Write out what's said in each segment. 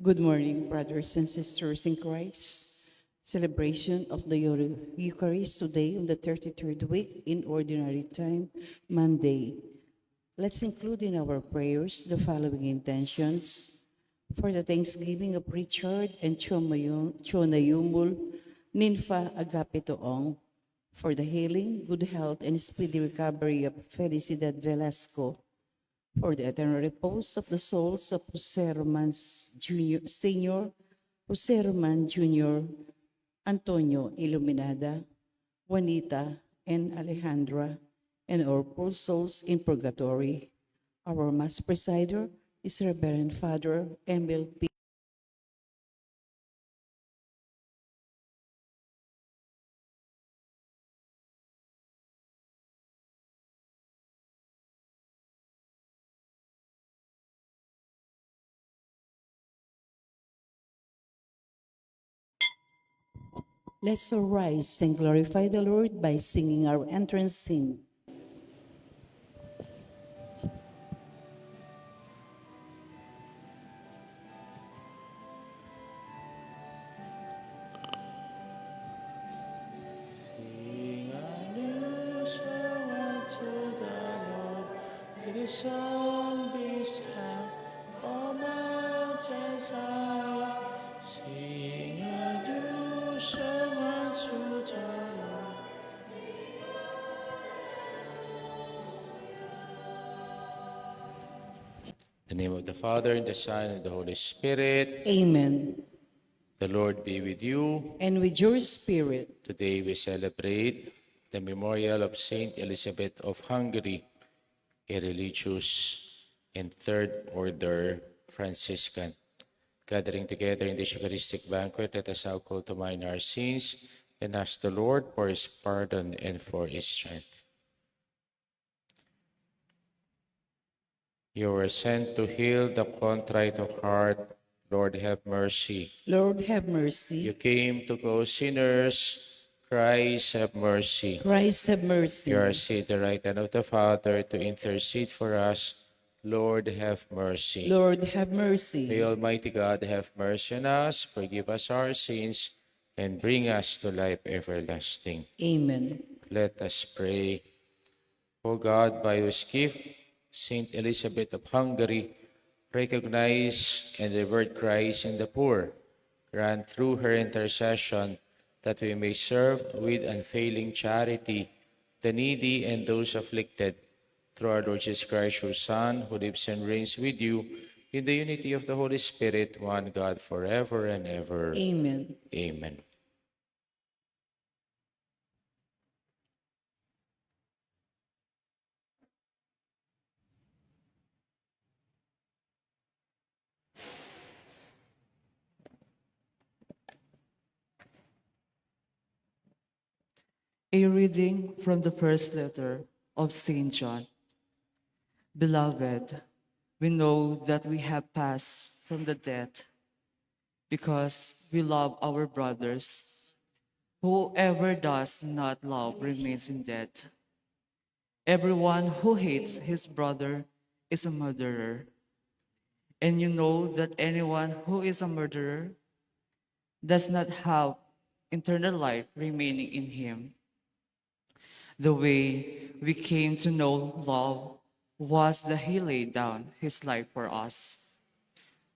Good morning, brothers and sisters in Christ. Celebration of the Eucharist today on the 33rd week in Ordinary Time, Monday. Let's include in our prayers the following intentions for the Thanksgiving of Richard and Chonayumul Ninfa Agapitoong, for the healing, good health, and speedy recovery of Felicidad Velasco, for the eternal repose of the souls of Jose Roman Jr., Sr., Jose Roman Jr., Antonio Iluminada, Juanita, and Alejandra, and our poor souls in purgatory. Our Mass presider is Reverend Father Emil P. Let's all rise and glorify the Lord by singing our entrance hymn. Sing a new song unto the Lord. Let the song be sung on mountains high. Sing a new song unto the Lord. In the name of the Father, and the Son, and the Holy Spirit. Amen. The Lord be with you. And with your spirit, Today we celebrate the memorial of Saint Elizabeth of Hungary, a religious and third order Franciscan. Gathering together in this Eucharistic banquet, let us now call to mind our sins and ask the Lord for his pardon and for his strength. You were sent to heal the contrite of heart. Lord, have mercy. Lord, have You mercy. came to call sinners. Christ, have mercy. Christ, have mercy. You are seated at the right hand of the Father to intercede for us. Lord, have mercy. Lord, have May mercy. Almighty God have mercy on us, forgive us our sins, and bring us to life everlasting. Amen. Let us pray. O God, by whose gift, Saint Elizabeth of Hungary recognized and revered Christ in the poor, grant through her intercession that we may serve with unfailing charity the needy and those afflicted, through our Lord Jesus Christ, your Son, who lives and reigns with you in the unity of the Holy Spirit, one God, forever and ever. Amen. Amen. A reading from the first letter of St. John. Beloved, we know that we have passed from the death because we love our brothers. Whoever does not love remains in death. Everyone who hates his brother is a murderer. And you know that anyone who is a murderer does not have eternal life remaining in him. The way we came to know love was that he laid down his life for us.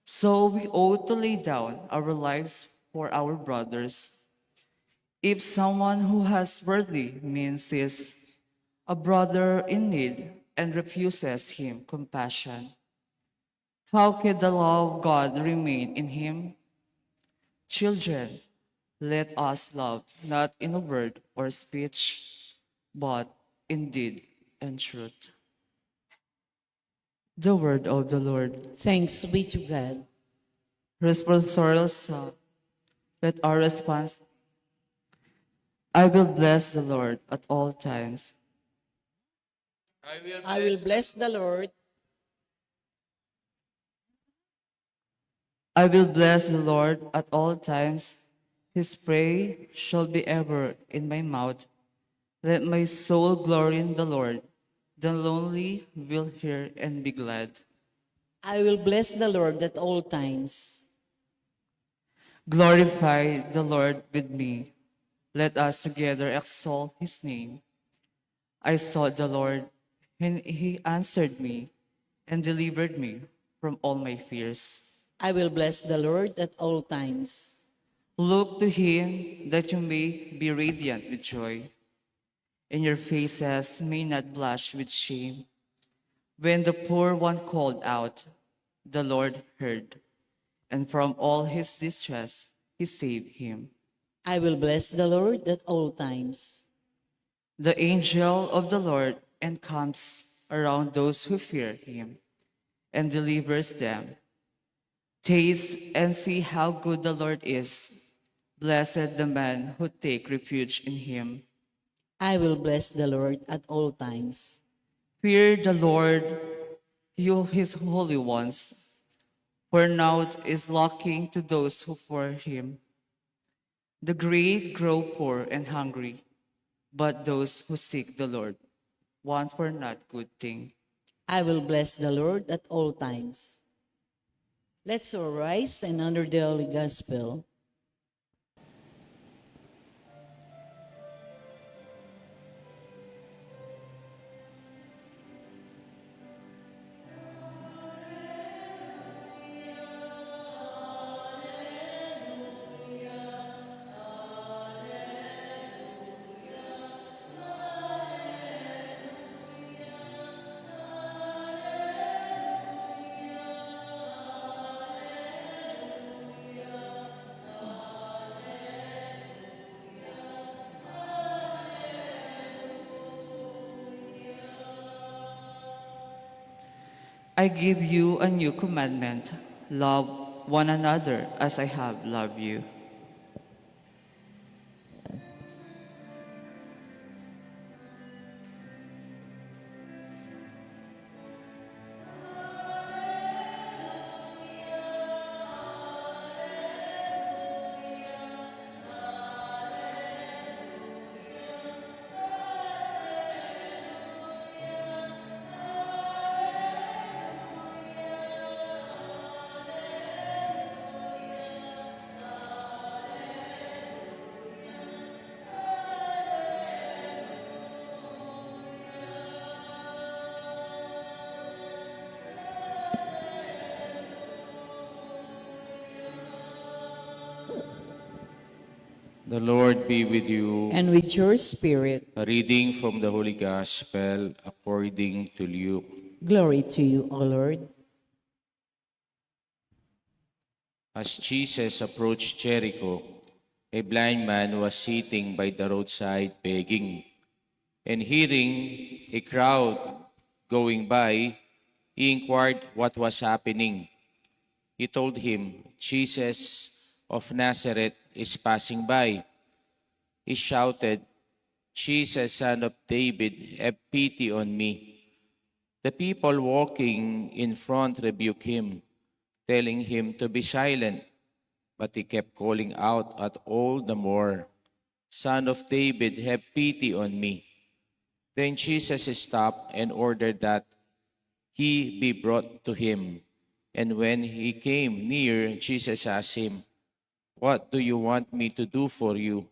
So we ought to lay down our lives for our brothers. If someone who has worldly means sees a brother in need and refuses him compassion, how can the love of God remain in him? Children, let us love not in a word or speech, but in deed and truth. The word of the Lord. Thanks be to God. Responsorial Psalm. Let our response. I will bless the Lord at all times. I will bless the Lord. I will bless the Lord at all times. His praise shall be ever in my mouth. Let my soul glory in the Lord. The lonely will hear and be glad. I will bless the Lord at all times. Glorify the Lord with me. Let us together exalt his name. I sought the Lord, and he answered me and delivered me from all my fears. I will bless the Lord at all times. Look to him that you may be radiant with joy, and your faces may not blush with shame. When the poor one called out, the Lord heard, and from all his distress he saved him. I will bless the Lord at all times. The angel of the Lord encamps around those who fear him and delivers them. Taste and see how good the Lord is. Blessed the man who take refuge in him. I will bless the Lord at all times. Fear the Lord, you his holy ones, for now is lacking to those who fear him. The great grow poor and hungry, but those who seek the Lord want for not good thing. I will bless the Lord at all times. Let's all rise and honor the Holy Gospel. I give you a new commandment. Love one another as I have loved you. The Lord be with you. And with your spirit, A reading from the Holy Gospel according to Luke. glory to you, O Lord. As Jesus approached Jericho, a blind man was sitting by the roadside begging. And hearing a crowd going by, he inquired what was happening. He told him, Jesus of Nazareth is passing by. He shouted, Jesus, son of David, have pity on me. The people walking in front rebuked him, telling him to be silent. But he kept calling out at all the more, Son of David, have pity on me. Then Jesus stopped and ordered that he be brought to him. And when he came near, Jesus asked him, What do you want me to do for you?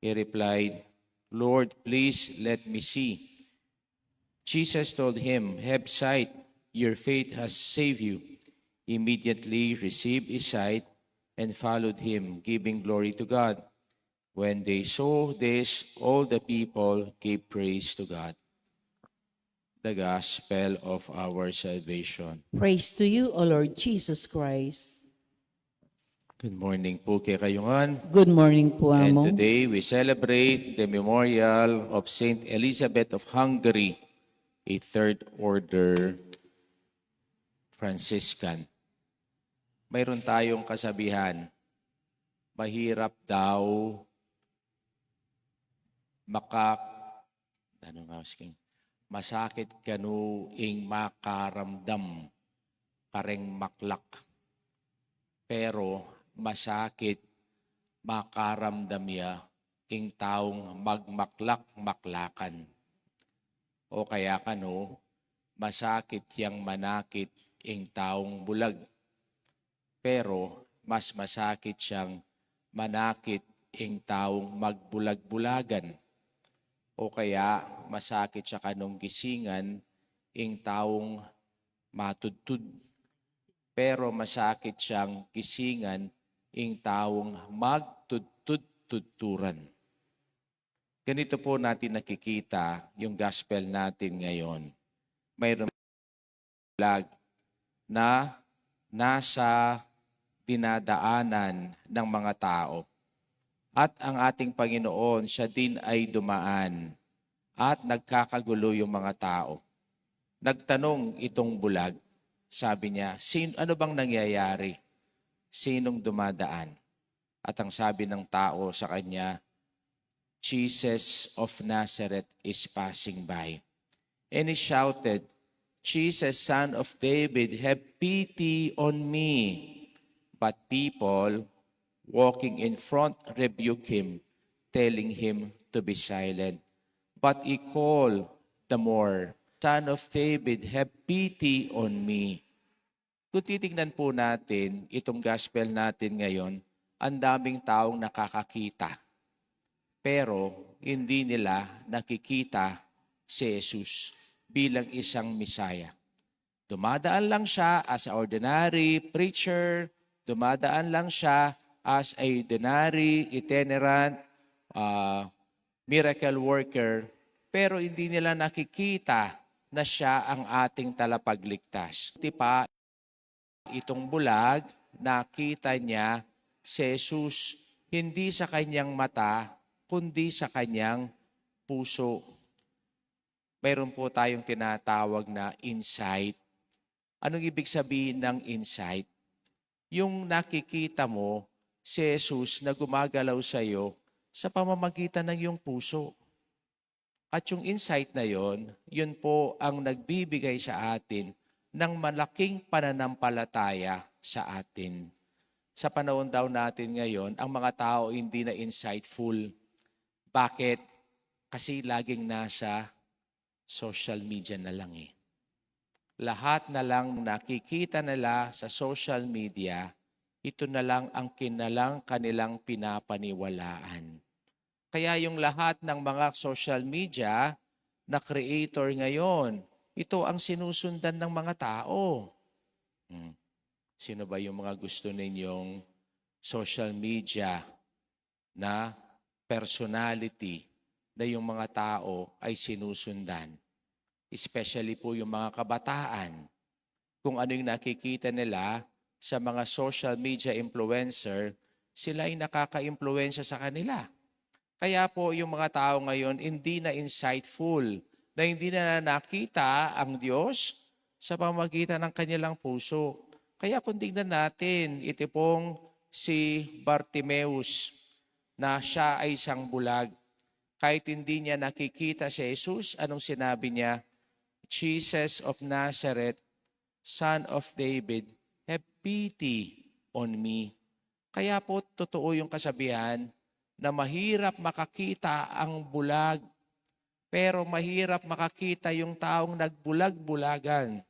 He replied, Lord, please let me see. Jesus told him, Have sight, your faith has saved you. He immediately received his sight and followed him, giving glory to God. When they saw this, all the people gave praise to God. The gospel of our salvation. Praise to you, O Lord Jesus Christ. Good morning po kay kayungan. Good morning po, And Amo. today we celebrate the memorial of Saint Elizabeth of Hungary, a third order Franciscan. Mayroon tayong kasabihan, mahirap daw masakit kanu ing makaramdam kareng maklak. Pero masakit makaramdam ya ing taong magmaklak-maklakan. O kaya kano, masakit yang manakit ing taong bulag. Pero mas masakit siyang manakit ing taong magbulag-bulagan. O kaya masakit siya kanong gisingan ing taong matudtud. Pero masakit siyang gisingan ing taong magtudtud-tudturan. Ganito po natin nakikita yung gospel natin ngayon. Mayroong bulag na nasa dinadaanan ng mga tao. At ang ating Panginoon, siya din ay dumaan at nagkakagulo yung mga tao. Nagtanong itong bulag, sabi niya, ano bang nangyayari? Sinong dumadaan? At ang sabi ng tao sa kanya, Jesus of Nazareth is passing by. And he shouted, Jesus, Son of David, have pity on me. But people walking in front rebuked him, telling him to be silent. But he called the more, Son of David, have pity on me. Kung titignan po natin itong gospel natin ngayon, ang daming taong nakakakita. Pero hindi nila nakikita si Jesus bilang isang Misaya. Dumadaan lang siya as an ordinary preacher, dumadaan lang siya as a ordinary, itinerant, miracle worker, pero hindi nila nakikita na siya ang ating talapagligtas. Pa itong bulag, nakita niya si Jesus hindi sa kanyang mata, kundi sa kanyang puso. Mayroon po tayong tinatawag na insight. Anong ibig sabihin ng insight? Yung nakikita mo si Jesus na gumagalaw sa iyo sa pamamagitan ng iyong puso. At yung insight na yon, yun po ang nagbibigay sa atin ng malaking pananampalataya sa atin. Sa panahon daw natin ngayon, ang mga tao hindi na insightful. Bakit? Kasi laging nasa social media na lang eh. Lahat na lang nakikita nila sa social media, ito na lang ang kanilang pinapaniwalaan. Kaya yung lahat ng mga social media na creator ngayon, ito ang sinusundan ng mga tao. Sino ba yung mga gusto ninyong social media na personality na yung mga tao ay sinusundan? Especially po yung mga kabataan. Kung ano yung nakikita nila sa mga social media influencer, sila ay nakaka-impluwensya sa kanila. Kaya po yung mga tao ngayon hindi na insightful, na hindi na nakita ang Diyos sa pamamagitan ng kanilang puso. Kaya kung tignan natin, ito pong si Bartimeus na siya ay isang bulag. Kahit hindi niya nakikita si Jesus, anong sinabi niya? Jesus of Nazareth, Son of David, have pity on me. Kaya po totoo yung kasabihan na mahirap makakita ang bulag, pero mahirap makakita yung taong nagbulag-bulagan.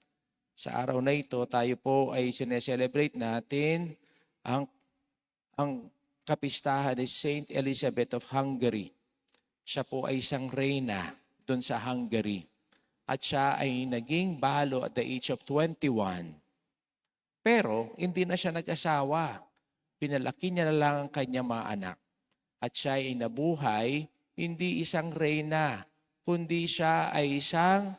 Sa araw na ito, tayo po ay sineselebrate natin ang kapistahan ni Saint Elizabeth of Hungary. Siya po ay isang reyna doon sa Hungary. At siya ay naging balo at the age of 21. Pero hindi na siya nag-asawa. Pinalaki niya na lang ang kanyang mga anak. At siya ay nabuhay, hindi isang reyna, kundi siya ay isang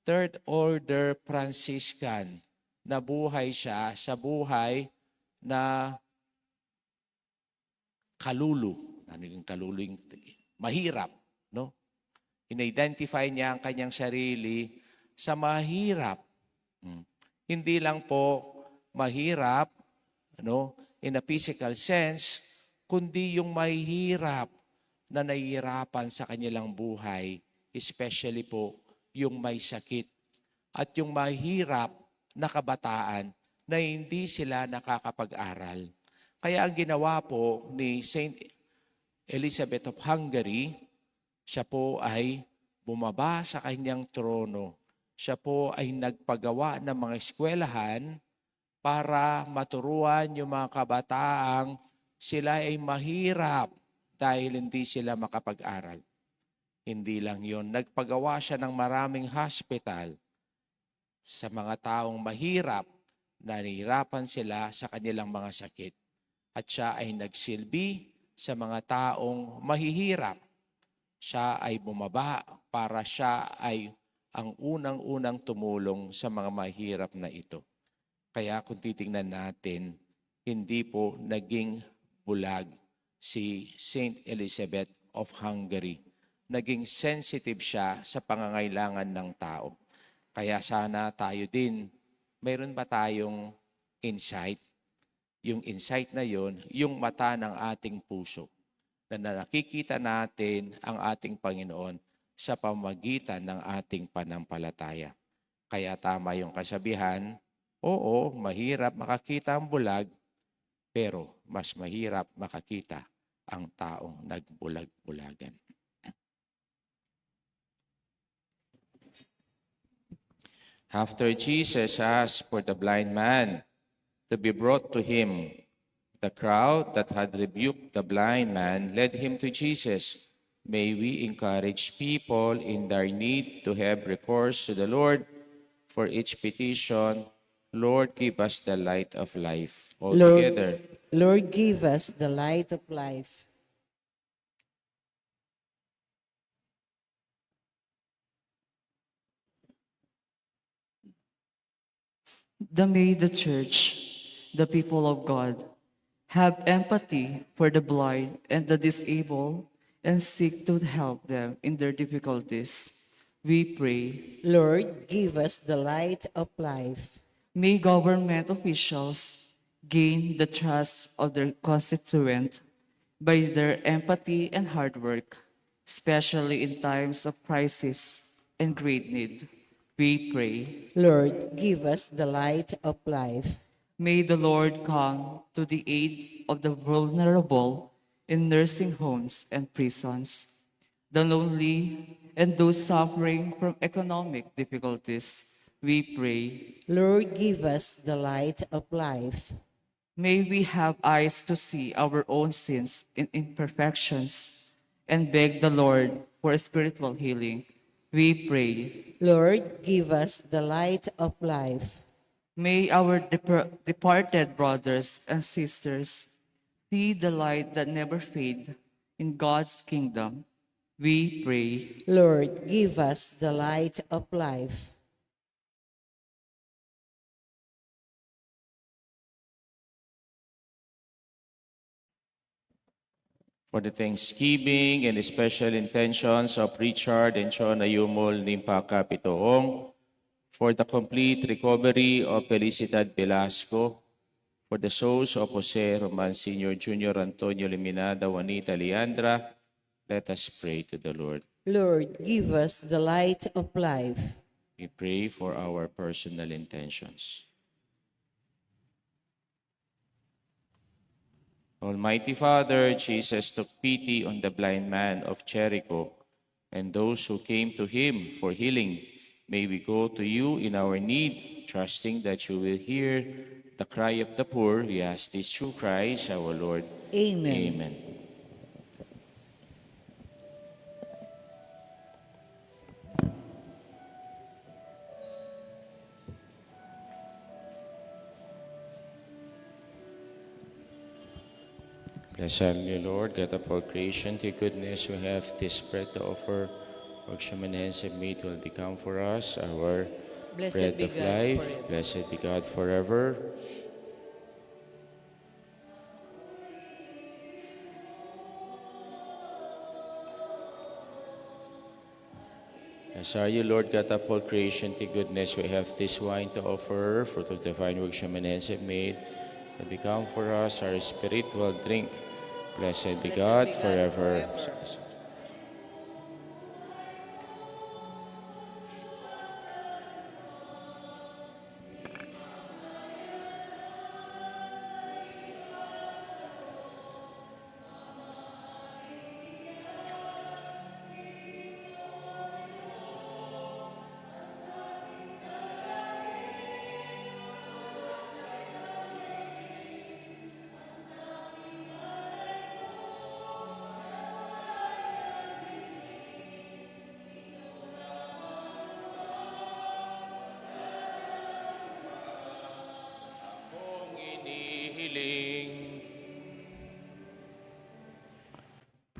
Third Order Franciscan. Nabuhay siya sa buhay na kalulu. Ano yung kalulu? Mahirap, no? In-identify niya ang kanyang sarili sa mahirap. Hindi lang po mahirap, no, in a physical sense, kundi yung mahirap na nahihirapan sa kanilang buhay, especially po yung may sakit at yung mahirap na kabataan na hindi sila nakakapag-aral. Kaya ang ginawa po ni Saint Elizabeth of Hungary, siya po ay bumaba sa kanyang trono. Siya po ay nagpagawa ng mga eskwelahan para maturuan yung mga kabataang sila ay mahirap dahil hindi sila makapag-aral. Hindi lang yun, nagpagawa siya ng maraming hospital sa mga taong mahirap, nahihirapan sila sa kanilang mga sakit. At siya ay nagsilbi sa mga taong mahihirap. Siya ay bumaba para siya ay ang unang-unang tumulong sa mga mahirap na ito. Kaya kung titingnan natin, hindi po naging bulag si Saint Elizabeth of Hungary. Naging sensitive siya sa pangangailangan ng tao. Kaya sana tayo din, mayroon ba tayong insight? Yung insight na yon, yung mata ng ating puso, na nakikita natin ang ating Panginoon sa pamagitan ng ating panampalataya. Kaya tama yung kasabihan, oo, mahirap makakita ang bulag, pero mas mahirap makakita ang taong nagbulag-bulagan. After Jesus asked for the blind man to be brought to him, the crowd that had rebuked the blind man led him to Jesus. May we encourage people in their need to have recourse to the Lord for each petition. Lord, give us the light of life. All together. Lord, give us the light of life. May the church, the people of God, have empathy for the blind and the disabled and seek to help them in their difficulties. We pray. Lord, give us the light of life. May government officials gain the trust of their constituent by their empathy and hard work, especially in times of crisis and great need. We pray. Lord, give us the light of life. May the Lord come to the aid of the vulnerable in nursing homes and prisons, the lonely, and those suffering from economic difficulties. We pray. Lord, give us the light of life. May we have eyes to see our own sins and imperfections and beg the Lord for spiritual healing. We pray. Lord, give us the light of life. May our departed brothers and sisters see the light that never fades in God's kingdom. We pray. Lord, give us the light of life. For the thanksgiving and special intentions of Richard and Chona Yumol Nimpaka Pitoong, for the complete recovery of Felicidad Velasco, for the souls of Jose Roman Sr., Jr., Antonio Liminada, Juanita Leandra, let us pray to the Lord. Lord, give us the light of life. We pray for our personal intentions. Almighty Father, Jesus took pity on the blind man of Jericho and those who came to him for healing. May we go to you in our need, trusting that you will hear the cry of the poor. We ask this through Christ our Lord. Amen. Amen. Blessed are you, Lord, God of all creation. To your goodness we have this bread to offer. Works your hands have made will become for us our Blessed bread be of God life. forever. Blessed be God forever. Blessed are you, Lord, God of all creation. To your goodness we have this wine to offer. Fruit of the vine which your hands have made will become for us our spiritual drink. Blessed be God forever.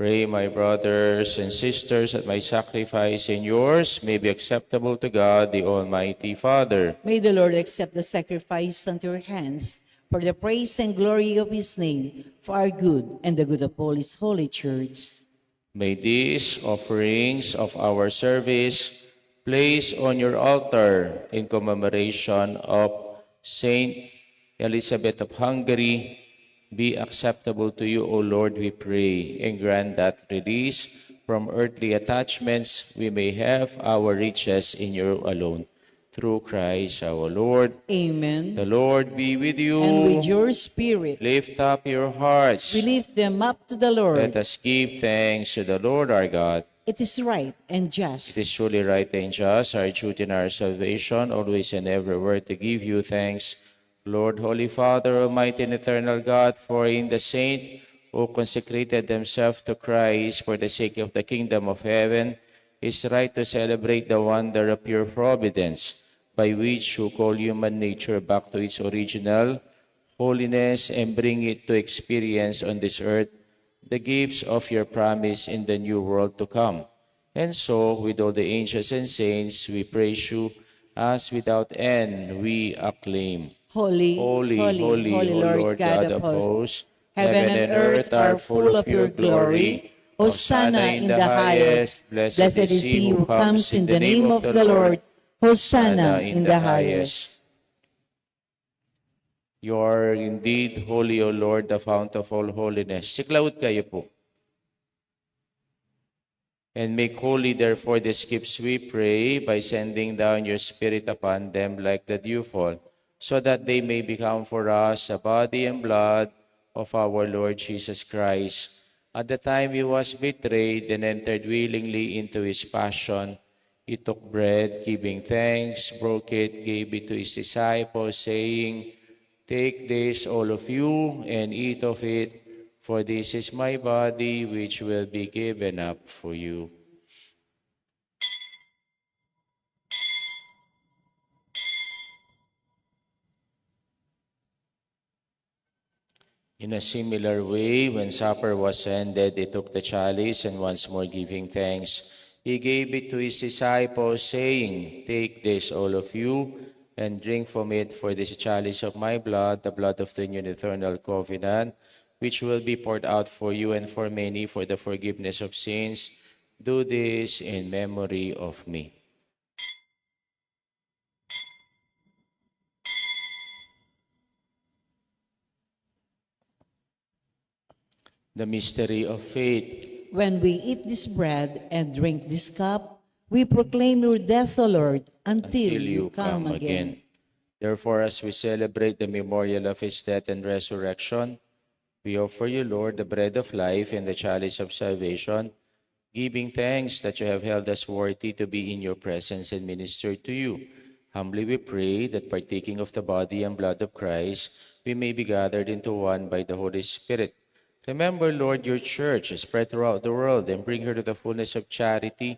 Pray, my brothers and sisters, that my sacrifice and yours may be acceptable to God, the Almighty Father. May the Lord accept the sacrifice unto your hands for the praise and glory of his name, for our good and the good of all his holy church. May these offerings of our service placed on your altar in commemoration of Saint Elizabeth of Hungary be acceptable to you, O Lord, we pray, and grant that release from earthly attachments we may have our riches in you alone. Through Christ our Lord. Amen. The Lord be with you. And with your spirit, Lift up your hearts. we lift them up to the Lord. Let us give thanks to the Lord our God. It is right and It just. is truly right and just, our duty and our salvation, always and everywhere to give you thanks, Lord, Holy Father, Almighty and eternal God, for in the saint who consecrated themselves to Christ for the sake of the kingdom of heaven, is right to celebrate the wonder of pure providence, by which you call human nature back to its original holiness and bring it to experience on this earth the gifts of your promise in the new world to come. And so, with all the angels and saints, we praise you, as without end we acclaim. Holy, Holy, holy, holy, holy O Lord God of hosts. hosts. Heaven and earth are full of your glory. Hosanna in the highest. Blessed is he who comes in the name of the Lord. Hosanna in the highest. You are indeed holy, O Lord, the fount of all holiness. Siklaut kayo po. And make holy, therefore, these gifts, we pray, by sending down your Spirit upon them like the dewfall, so that they may become for us the body and blood of our Lord Jesus Christ. At the time he was betrayed and entered willingly into his passion, he took bread, giving thanks, broke it, gave it to his disciples, saying, "Take this, all of you, and eat of it, for this is my body, which will be given up for you." In a similar way, when supper was ended, he took the chalice, and once more giving thanks, he gave it to his disciples, saying, "Take this, all of you, and drink from it, for this chalice of my blood, the blood of the new and eternal covenant, which will be poured out for you and for many for the forgiveness of sins. Do this in memory of me." The mystery of faith. When we eat this bread and drink this cup, we proclaim your death, O Lord, until you come again. Therefore, as we celebrate the memorial of his death and resurrection, we offer you, Lord, the bread of life and the chalice of salvation, giving thanks that you have held us worthy to be in your presence and minister to you. Humbly we pray that, partaking of the body and blood of Christ, we may be gathered into one by the Holy Spirit. Remember, Lord, your church spread throughout the world, and bring her to the fullness of charity,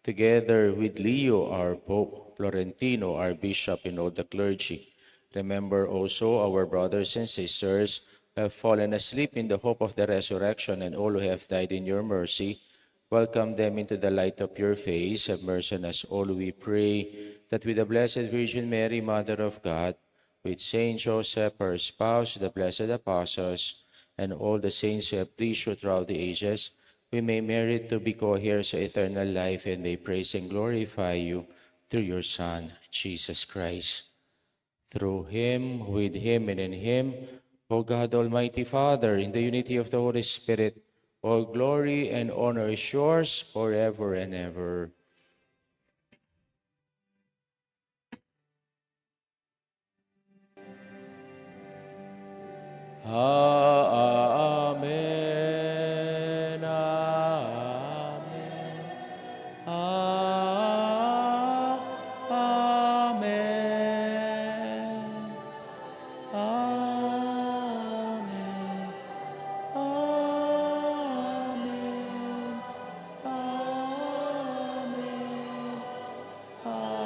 together with Leo, our Pope, Florentino, our Bishop, and all the clergy. Remember also our brothers and sisters who have fallen asleep in the hope of the resurrection, and all who have died in your mercy. Welcome them into the light of your face. Have mercy on us all, we pray, that with the Blessed Virgin Mary, Mother of God, with Saint Joseph, her spouse, the blessed apostles, and all the saints who have pleased you throughout the ages, we may merit to be co-heirs of eternal life, and may praise and glorify you through your Son, Jesus Christ. Through him, with him, and in him, O God, Almighty Father, in the unity of the Holy Spirit, all glory and honor is yours forever and ever. Amen. Amen. Amen. Amen. Amen. Amen. Amen.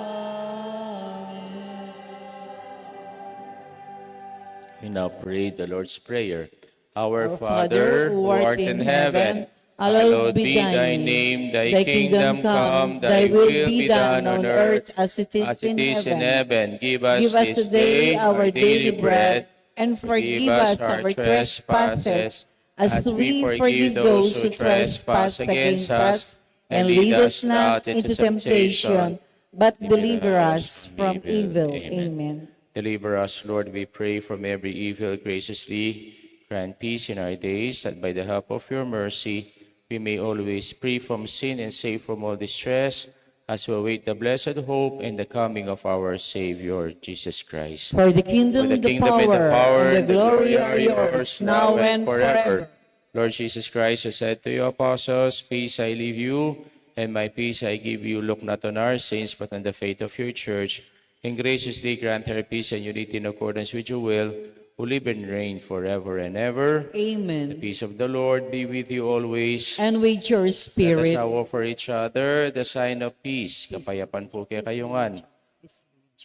We now pray the Lord's Prayer. Our Our Father, Father, who art in heaven, Hallowed be thy name. Thy kingdom come, thy will be done on earth as it is in heaven. Give Give us us this today day our our daily daily bread. bread, and Forgive forgive us us our our trespasses, trespasses, as as we we forgive forgive those those who who trespass trespass against against us. us. And And lead lead us us not not into into temptation, temptation, but deliver deliver us us from from evil. evil. Amen. Amen. Deliver us, Lord, we pray, from every evil graciously. Grant peace in our days, that by the help of your mercy, we may always free from sin and safe from all distress, as we await the blessed hope and the coming of our Savior, Jesus Christ. For the For kingdom, the the kingdom and the power, power and the and the glory glory are are yours, yours, now now and and forever. forever. Lord Jesus Christ, who said to your apostles, peace I leave you, and my peace I give you. Look not on our sins, but on the faith of your church, and graciously grant her peace and unity in accordance with your will, who live and reign forever and ever. The Amen. peace of the Lord be with you always. And with your Let us spirit. now offer each other the sign of peace. Kapayapaan po kay kayungan.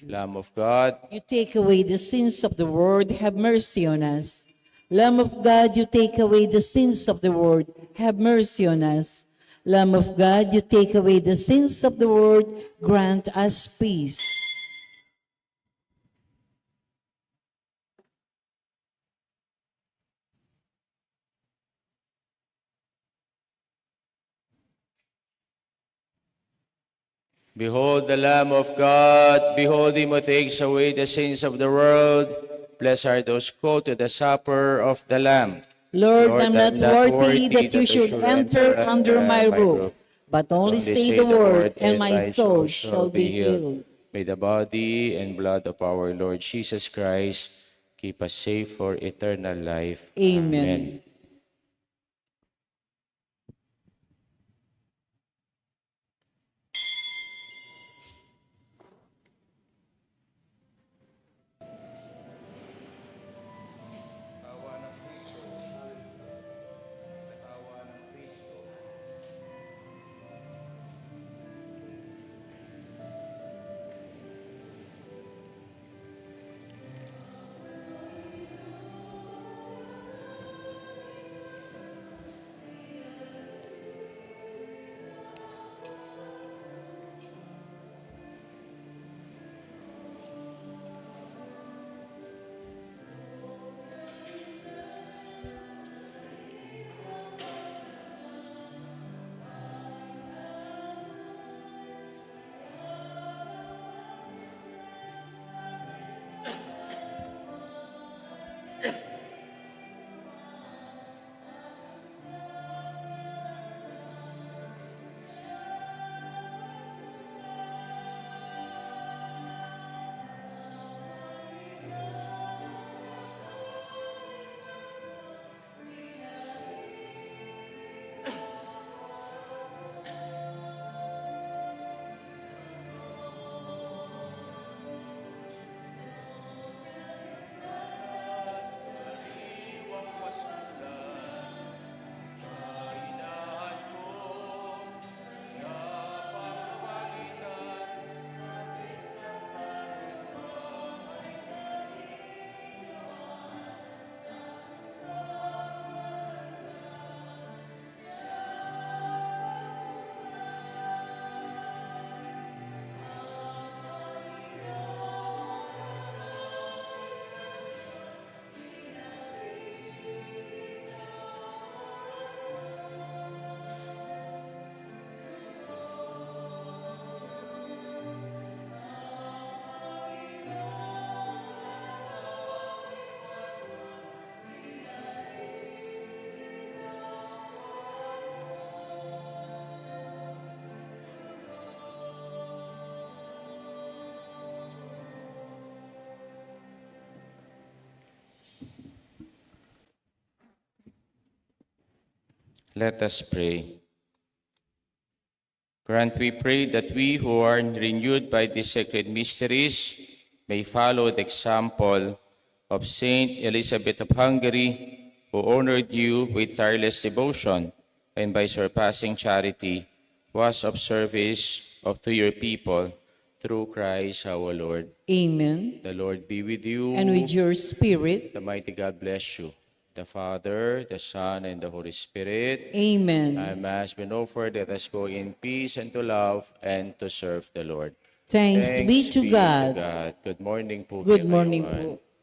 Lamb of God, You take away the sins of the world, have mercy on us. Lamb of God, you take away the sins of the world, have mercy on us. Lamb of God, you take away the sins of the world, grant us peace. behold the Lamb of God, behold him who takes away the sins of the world. Blessed are those called to the supper of the Lamb. Lord, I'm not worthy that you I should enter under my roof, but only say the word, and my soul shall be healed. May the body and blood of our Lord Jesus Christ keep us safe for eternal life. Amen. Let us pray. Grant, we pray, that we who are renewed by these sacred mysteries may follow the example of Saint Elizabeth of Hungary, who honored you with tireless devotion and by surpassing charity was of service to your people, through Christ our Lord. Amen. The Lord be with you. And with your spirit. The mighty God bless you, the Father, the Son, and the Holy Spirit. Amen. Mass been offered. Let us go in peace and to love and to serve the Lord. Thanks be to God. Good morning po Good kayo, morning everyone. po.